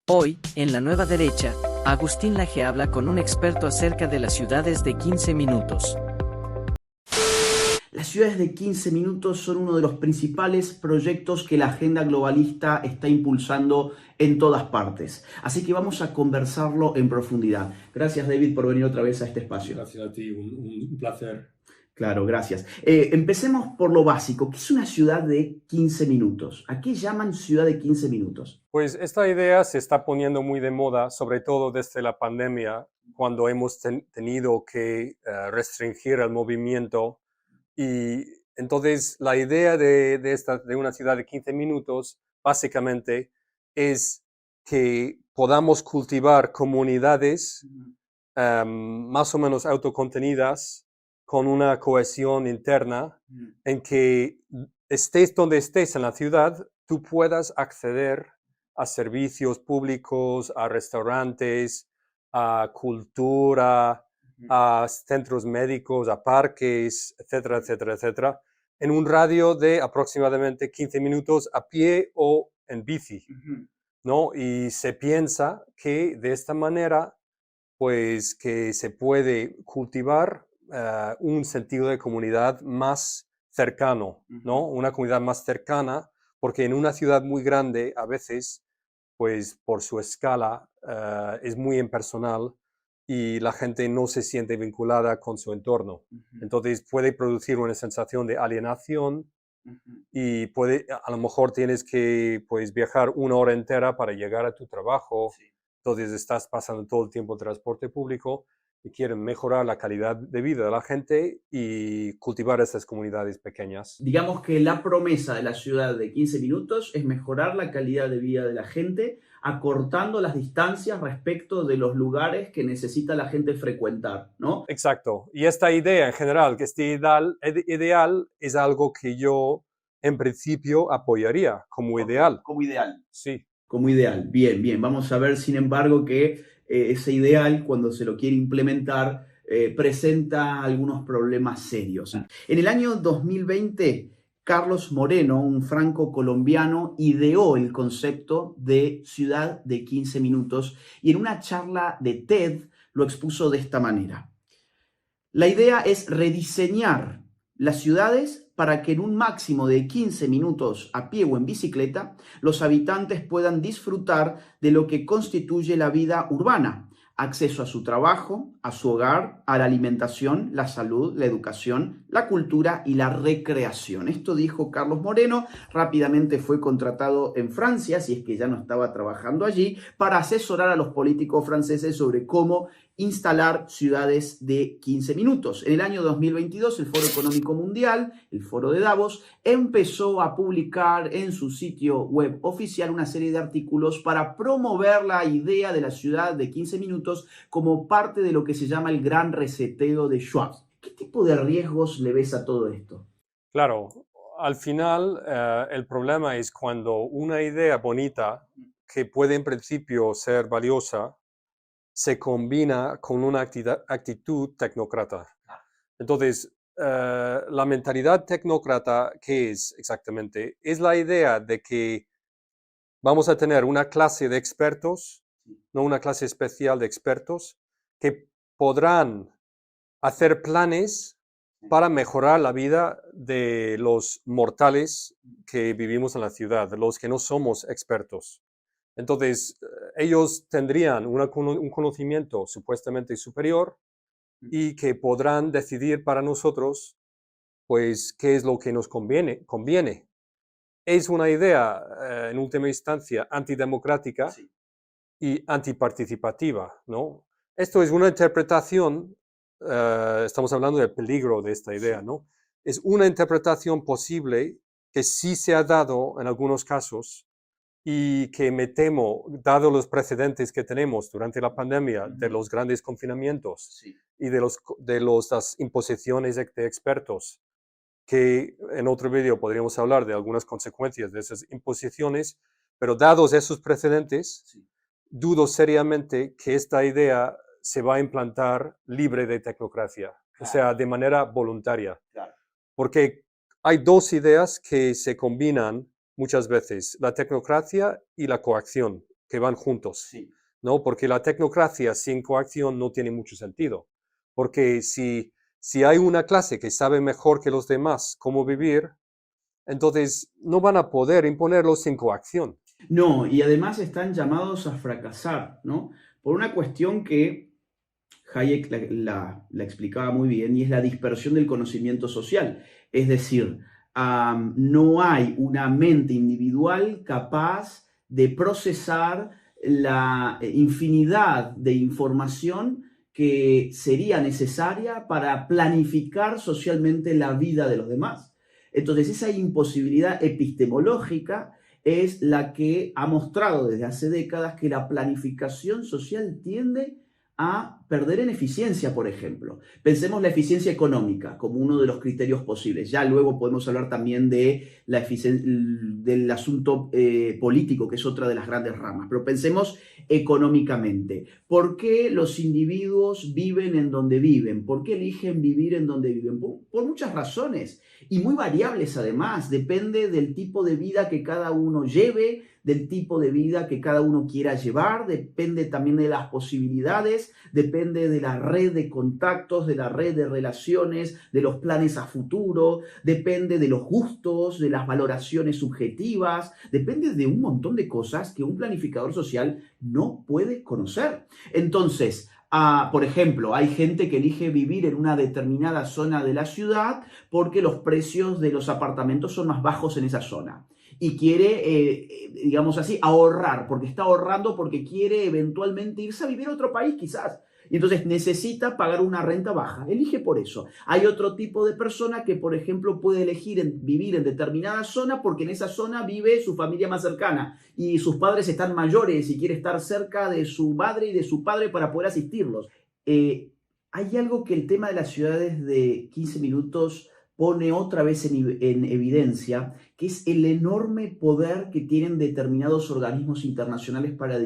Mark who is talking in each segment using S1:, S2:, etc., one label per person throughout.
S1: Hoy, en La Nueva Derecha, Agustín Laje habla con un experto acerca de las ciudades de 15 minutos.
S2: Las ciudades de 15 minutos son uno de los principales proyectos que la agenda globalista está impulsando en todas partes. Así que vamos a conversarlo en profundidad. Gracias, David, por venir otra vez a este espacio.
S3: Gracias a ti, un placer.
S2: Claro, gracias. Empecemos por lo básico. ¿Qué es una ciudad de 15 minutos? ¿A qué llaman ciudad de 15 minutos?
S3: Pues esta idea se está poniendo muy de moda, sobre todo desde la pandemia, cuando hemos tenido que restringir el movimiento. Y entonces la idea de una ciudad de 15 minutos, básicamente, es que podamos cultivar comunidades más o menos autocontenidas, con una cohesión interna, en que estés donde estés en la ciudad, tú puedas acceder a servicios públicos, a restaurantes, a cultura, a centros médicos, a parques, etcétera, etcétera, etcétera, en un radio de aproximadamente 15 minutos a pie o en bici, ¿no? Y se piensa que de esta manera, pues que se puede cultivar un sentido de comunidad más cercano, ¿no? Una comunidad más cercana, porque en una ciudad muy grande, a veces, pues por su escala, es muy impersonal y la gente no se siente vinculada con su entorno. Entonces puede producir una sensación de alienación y a lo mejor tienes que, pues, viajar una hora entera para llegar a tu trabajo.
S2: Sí.
S3: Entonces estás pasando todo el tiempo en transporte público y quieren mejorar la calidad de vida de la gente y cultivar esas comunidades pequeñas.
S2: Digamos que la promesa de la ciudad de 15 minutos es mejorar la calidad de vida de la gente, acortando las distancias respecto de los lugares que necesita la gente frecuentar, ¿no?
S3: Exacto. Y esta idea en general, que este ideal es algo que yo en principio apoyaría como ideal.
S2: Como ideal.
S3: Sí.
S2: Como ideal. Bien, bien. Vamos a ver, sin embargo, que ese ideal, cuando se lo quiere implementar, presenta algunos problemas serios. En el año 2020, Carlos Moreno, un franco-colombiano, ideó el concepto de ciudad de 15 minutos y en una charla de TED lo expuso de esta manera. La idea es rediseñar las ciudades para que en un máximo de 15 minutos a pie o en bicicleta, los habitantes puedan disfrutar de lo que constituye la vida urbana: acceso a su trabajo, a su hogar, a la alimentación, la salud, la educación, la cultura y la recreación. Esto dijo Carlos Moreno. Rápidamente fue contratado en Francia, si es que ya no estaba trabajando allí, para asesorar a los políticos franceses sobre cómo instalar ciudades de 15 minutos. En el año 2022, el Foro Económico Mundial, el Foro de Davos, empezó a publicar en su sitio web oficial una serie de artículos para promover la idea de la ciudad de 15 minutos como parte de lo que se llama el gran reseteo de Schwab. ¿Qué tipo de riesgos le ves a todo esto?
S3: Claro, al final el problema es cuando una idea bonita, que puede en principio ser valiosa, se combina con una actitud tecnócrata. Entonces, la mentalidad tecnócrata, ¿qué es exactamente? Es la idea de que vamos a tener una clase de expertos, no una clase especial de expertos, que podrán hacer planes para mejorar la vida de los mortales que vivimos en la ciudad, de los que no somos expertos. Entonces, ellos tendrían un conocimiento supuestamente superior y que podrán decidir para nosotros, pues, qué es lo que nos conviene. Es una idea, en última instancia, antidemocrática y antiparticipativa, ¿no? Esto es una interpretación, estamos hablando del peligro de esta idea, ¿no? Es una interpretación posible que sí se ha dado en algunos casos y que me temo, dado los precedentes que tenemos durante la pandemia, de los grandes confinamientos y de las imposiciones de expertos, que en otro vídeo podríamos hablar de algunas consecuencias de esas imposiciones, pero dados esos precedentes, dudo seriamente que esta idea se va a implantar libre de tecnocracia, o sea, de manera voluntaria. Porque hay dos ideas que se combinan muchas veces: la tecnocracia y la coacción. que van juntos,
S2: Sí.
S3: ¿no? Porque la tecnocracia sin coacción no tiene mucho sentido. Porque si hay una clase que sabe mejor que los demás cómo vivir, entonces no van a poder imponerlo sin coacción.
S2: No, y además están llamados a fracasar, ¿no? Por una cuestión que Hayek la explicaba muy bien, y es la dispersión del conocimiento social. Es decir, no hay una mente individual capaz de procesar la infinidad de información que sería necesaria para planificar socialmente la vida de los demás. Entonces, esa imposibilidad epistemológica es la que ha mostrado desde hace décadas que la planificación social tiende a perder en eficiencia, por ejemplo. Pensemos la eficiencia económica como uno de los criterios posibles. Ya luego podemos hablar también de del asunto político, que es otra de las grandes ramas. Pero pensemos económicamente. ¿Por qué los individuos viven en donde viven? ¿Por qué eligen vivir en donde viven? Por muchas razones y muy variables además. Depende del tipo de vida que cada uno lleve, del tipo de vida que cada uno quiera llevar, depende también de las posibilidades, depende de la red de contactos, de la red de relaciones, de los planes a futuro, depende de los gustos, de las valoraciones subjetivas, depende de un montón de cosas que un planificador social no puede conocer. Entonces, por ejemplo, hay gente que elige vivir en una determinada zona de la ciudad porque los precios de los apartamentos son más bajos en esa zona. Y quiere, digamos así, ahorrar, porque está ahorrando porque quiere eventualmente irse a vivir a otro país quizás. Y entonces necesita pagar una renta baja. Elige por eso. Hay otro tipo de persona que, por ejemplo, puede elegir vivir en determinada zona porque en esa zona vive su familia más cercana y sus padres están mayores y quiere estar cerca de su madre y de su padre para poder asistirlos. Hay algo que el tema de las ciudades de 15 minutos pone otra vez en evidencia, que es el enorme poder que tienen determinados organismos internacionales para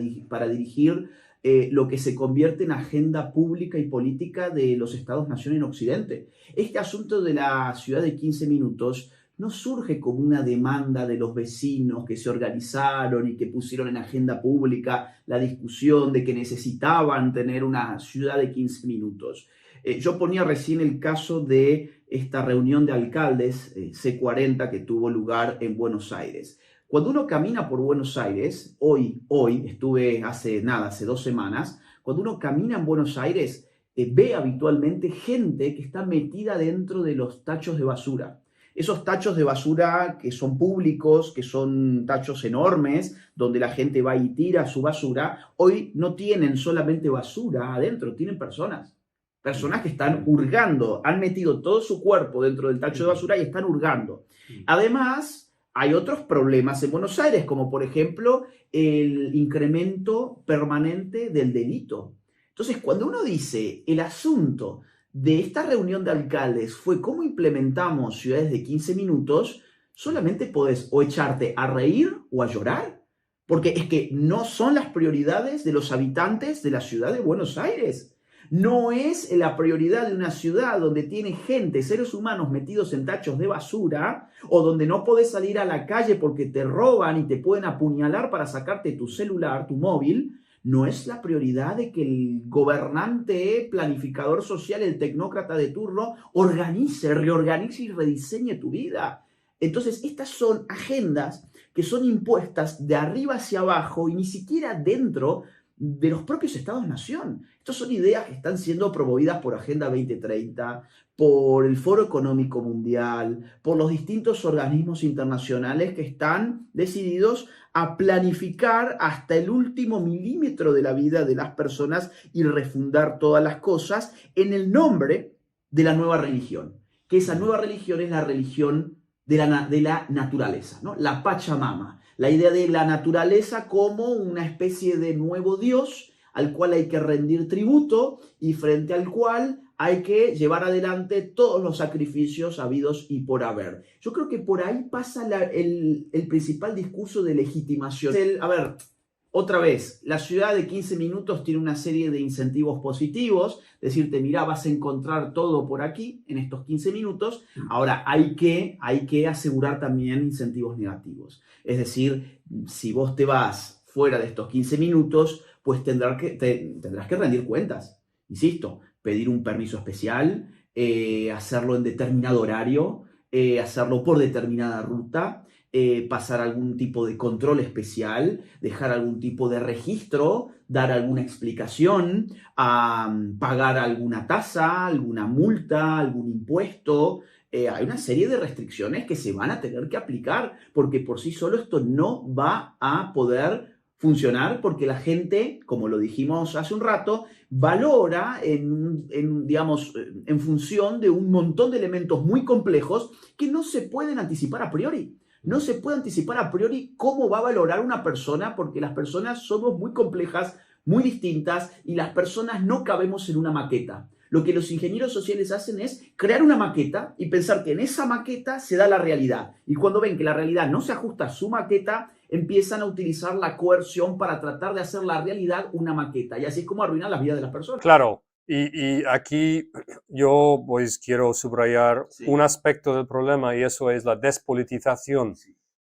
S2: dirigir lo que se convierte en agenda pública y política de los Estados-nación en Occidente. Este asunto de la ciudad de 15 minutos no surge como una demanda de los vecinos que se organizaron y que pusieron en agenda pública la discusión de que necesitaban tener una ciudad de 15 minutos. Yo ponía recién el caso de esta reunión de alcaldes C40 que tuvo lugar en Buenos Aires. Cuando uno camina por Buenos Aires, hoy estuve hace 2 semanas, cuando uno camina en Buenos Aires, ve habitualmente gente que está metida dentro de los tachos de basura. Esos tachos de basura que son públicos, que son tachos enormes, donde la gente va y tira su basura, hoy no tienen solamente basura adentro, tienen personas. Personas que están hurgando, han metido todo su cuerpo dentro del tacho de basura y están hurgando. Además, hay otros problemas en Buenos Aires, como por ejemplo el incremento permanente del delito. Entonces, cuando uno dice el asunto de esta reunión de alcaldes fue cómo implementamos ciudades de 15 minutos, solamente podés o echarte a reír o a llorar, porque es que no son las prioridades de los habitantes de la ciudad de Buenos Aires. No es la prioridad de una ciudad donde tiene gente, seres humanos metidos en tachos de basura, o donde no podés salir a la calle porque te roban y te pueden apuñalar para sacarte tu celular, tu móvil. No es la prioridad de que el gobernante, planificador social, el tecnócrata de turno, reorganice y rediseñe tu vida. Entonces, estas son agendas que son impuestas de arriba hacia abajo y ni siquiera dentro de los propios Estados-nación. Estas son ideas que están siendo promovidas por Agenda 2030, por el Foro Económico Mundial, por los distintos organismos internacionales que están decididos a planificar hasta el último milímetro de la vida de las personas y refundar todas las cosas en el nombre de la nueva religión. Que esa nueva religión es la religión de la naturaleza, ¿no? La Pachamama. La idea de la naturaleza como una especie de nuevo Dios al cual hay que rendir tributo y frente al cual hay que llevar adelante todos los sacrificios habidos y por haber. Yo creo que por ahí pasa el principal discurso de legitimación. Otra vez, la ciudad de 15 minutos tiene una serie de incentivos positivos, decirte, mira, vas a encontrar todo por aquí en estos 15 minutos. Ahora, hay que asegurar también incentivos negativos. Es decir, si vos te vas fuera de estos 15 minutos, pues tendrás que rendir cuentas. Insisto, pedir un permiso especial, hacerlo en determinado horario, hacerlo por determinada ruta, pasar algún tipo de control especial, dejar algún tipo de registro, dar alguna explicación, pagar alguna tasa, alguna multa, algún impuesto. Hay una serie de restricciones que se van a tener que aplicar porque por sí solo esto no va a poder funcionar porque la gente, como lo dijimos hace un rato, valora digamos, en función de un montón de elementos muy complejos que no se pueden anticipar a priori. No se puede anticipar a priori cómo va a valorar una persona porque las personas somos muy complejas, muy distintas y las personas no cabemos en una maqueta. Lo que los ingenieros sociales hacen es crear una maqueta y pensar que en esa maqueta se da la realidad. Y cuando ven que la realidad no se ajusta a su maqueta, empiezan a utilizar la coerción para tratar de hacer la realidad una maqueta. Y así es como arruinan la vida de las personas.
S3: Claro, y aquí yo pues quiero subrayar un aspecto del problema y eso es la despolitización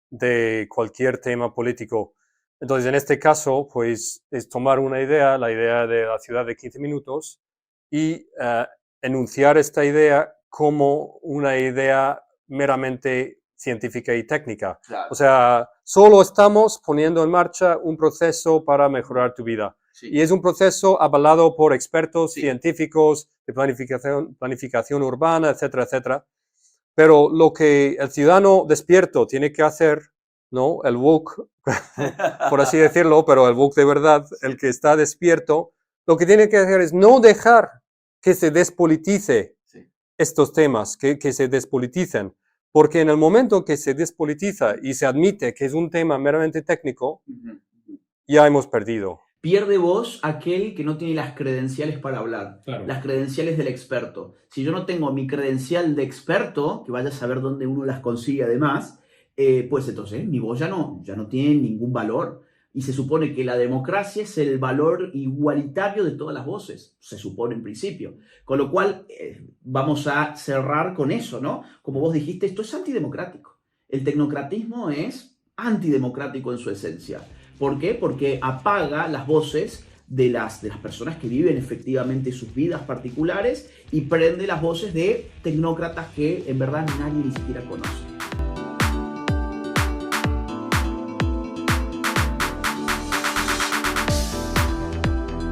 S3: de cualquier tema político. Entonces, en este caso, pues es tomar una idea, la idea de la ciudad de 15 minutos, y enunciar esta idea como una idea meramente científica y técnica.
S2: Claro.
S3: O sea, solo estamos poniendo en marcha un proceso para mejorar tu vida.
S2: Sí.
S3: Y es un proceso avalado por expertos
S2: Sí.
S3: científicos de planificación urbana, etcétera, etcétera. Pero lo que el ciudadano despierto tiene que hacer, ¿no? El woke, por así decirlo, pero el woke de verdad, el que está despierto, lo que tiene que hacer es no dejar que se despolitice estos temas, que se despoliticen. Porque en el momento que se despolitiza y se admite que es un tema meramente técnico, ya hemos perdido.
S2: Pierde voz aquel que no tiene las credenciales para hablar,
S4: Claro.
S2: las credenciales del experto. Si yo no tengo mi credencial de experto, que vaya a saber dónde uno las consigue además, pues entonces mi voz ya no tiene ningún valor. Y se supone que la democracia es el valor igualitario de todas las voces, se supone en principio. Con lo cual, vamos a cerrar con eso, ¿no? Como vos dijiste, esto es antidemocrático. El tecnocratismo es antidemocrático en su esencia. ¿Por qué? Porque apaga las voces de las personas que viven efectivamente sus vidas particulares y prende las voces de tecnócratas que en verdad nadie ni siquiera conoce.